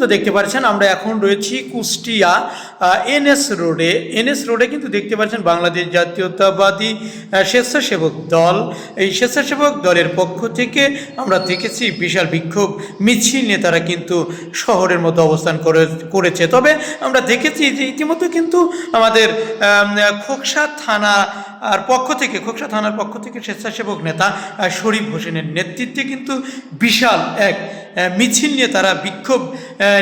ইতিমধ্যে দেখতে পাচ্ছেন আমরা এখন রয়েছি কুষ্টিয়া এনএস রোডে কিন্তু দেখতে পাচ্ছেন বাংলাদেশ জাতীয়তাবাদী স্বেচ্ছাসেবক দল, এই স্বেচ্ছাসেবক দলের পক্ষ থেকে আমরা দেখেছি বিশাল বিক্ষোভ মিছিল নিয়ে তারা কিন্তু শহরের মধ্যে অবস্থান করেছে। তবে আমরা দেখেছি যে ইতিমধ্যে কিন্তু আমাদের খোকসা থানার পক্ষ থেকে স্বেচ্ছাসেবক নেতা শরীফ হোসেনের নেতৃত্বে কিন্তু বিশাল এক মিছিল নিয়ে তারা বিক্ষোভ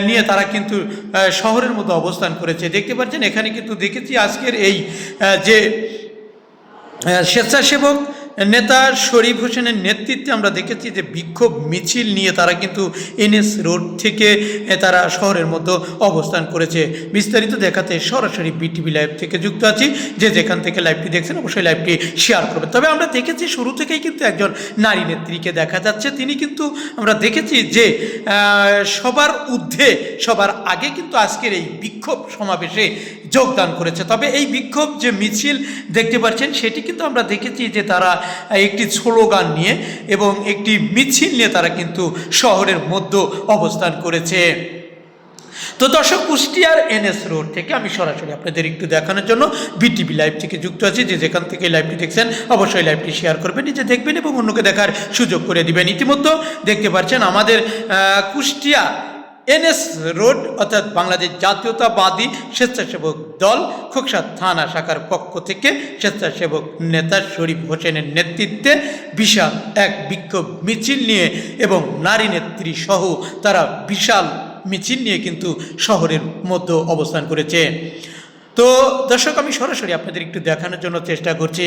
নিয়ে তারা কিন্তু শহরের মধ্যে অবস্থান করেছে। দেখতে পাচ্ছেন এখানে কিন্তু দেখেছি আজকের এই যে স্বেচ্ছাসেবক নেতা শরীফ হোসেনের নেতৃত্বে আমরা দেখেছি যে বিক্ষোভ মিছিল নিয়ে তারা কিন্তু এনএস রোড থেকে তারা শহরের মধ্যে অবস্থান করেছে। বিস্তারিত দেখাতে সরাসরি বিটিভি লাইভ থেকে যুক্ত আছি। যে যেখান থেকে লাইভটি দেখছেন অবশ্যই লাইভটি শেয়ার করবেন। তবে আমরা দেখেছি শুরু থেকেই কিন্তু একজন নারী নেত্রীকে দেখা যাচ্ছে, তিনি কিন্তু আমরা দেখেছি যে সবার ঊর্ধ্বে সবার আগে কিন্তু আজকের এই বিক্ষোভ সমাবেশে যোগদান করেছে। তবে এই বিক্ষোভ যে মিছিল দেখতে পাচ্ছেন সেটি কিন্তু আমরা দেখেছি যে তারা একটি স্লোগান নিয়ে এবং একটি মিছিল নিয়ে তারা কিন্তু শহরের মধ্যে অবস্থান করেছে। তো দর্শক, কুষ্টিয়ার এনএস রোড থেকে আমি সরাসরি আপনাদের একটু দেখানোর জন্য বিটিভি লাইভ থেকে যুক্ত আছি। যে যেখান থেকে লাইভটি দেখছেন অবশ্যই লাইভটি শেয়ার করবেন, নিজে দেখবেন এবং অন্যকে দেখার সুযোগ করে দিবেন। ইতিমধ্যে দেখতে পাচ্ছেন আমাদের কুষ্টিয়া এনএস রোড অর্থাৎ বাংলাদেশ জাতীয়তাবাদী স্বেচ্ছাসেবক দল খোকসা থানা শাখার পক্ষ থেকে স্বেচ্ছাসেবক নেতা শরীফ হোসেনের নেতৃত্বে বিশাল এক বিক্ষোভ মিছিল নিয়ে এবং নারী নেত্রী সহ তারা বিশাল মিছিল নিয়ে কিন্তু শহরের মধ্যে অবস্থান করেছে। তো দর্শক, আমি সরাসরি আপনাদের একটু দেখানোর জন্য চেষ্টা করছি।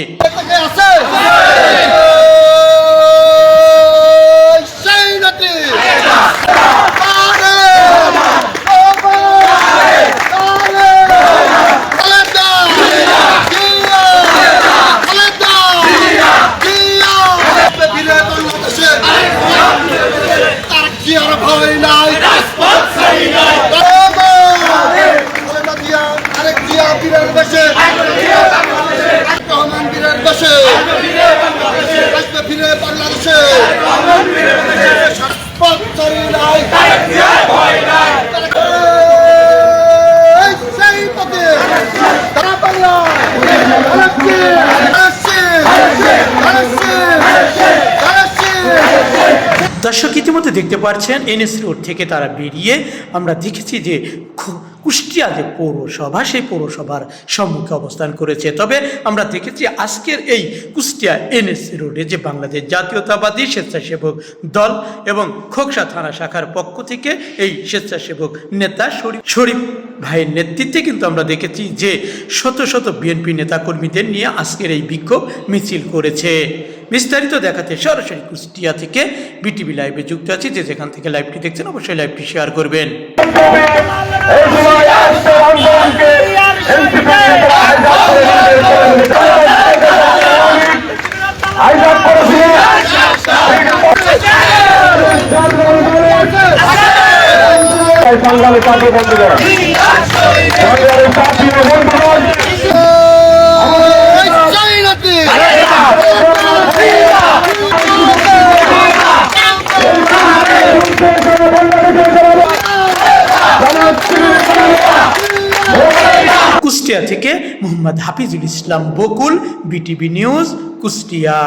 দর্শক, ইতিমধ্যে দেখতে পাচ্ছেন এনএস রোড থেকে তারা বেরিয়ে আমরা দেখেছি যে কুষ্টিয়া যে পৌরসভা, সেই পৌরসভার সম্মুখে অবস্থান করেছে। তবে আমরা দেখেছি আজকের এই কুষ্টিয়া এনএস রোডে যে বাংলাদেশ জাতীয়তাবাদী স্বেচ্ছাসেবক দল এবং খোকসা থানা শাখার পক্ষ থেকে এই স্বেচ্ছাসেবক নেতা শরীফ ভাইয়ের নেতৃত্বে কিন্তু আমরা দেখেছি যে শত শত বিএনপি নেতাকর্মীদের নিয়ে আজকের এই বিক্ষোভ মিছিল করেছে। বিস্তারিত দেখাতে সরাসরি কুষ্টিয়া থেকে বিটিভি লাইভে যুক্ত আছি। যে যেখান থেকে লাইভটি দেখছেন অবশ্যই লাইভটি শেয়ার করবেন। কুষ্টিয়া থেকে মোহাম্মদ হাফিজুল ইসলাম বকুল, বিটিভি নিউজ, কুষ্টিয়া।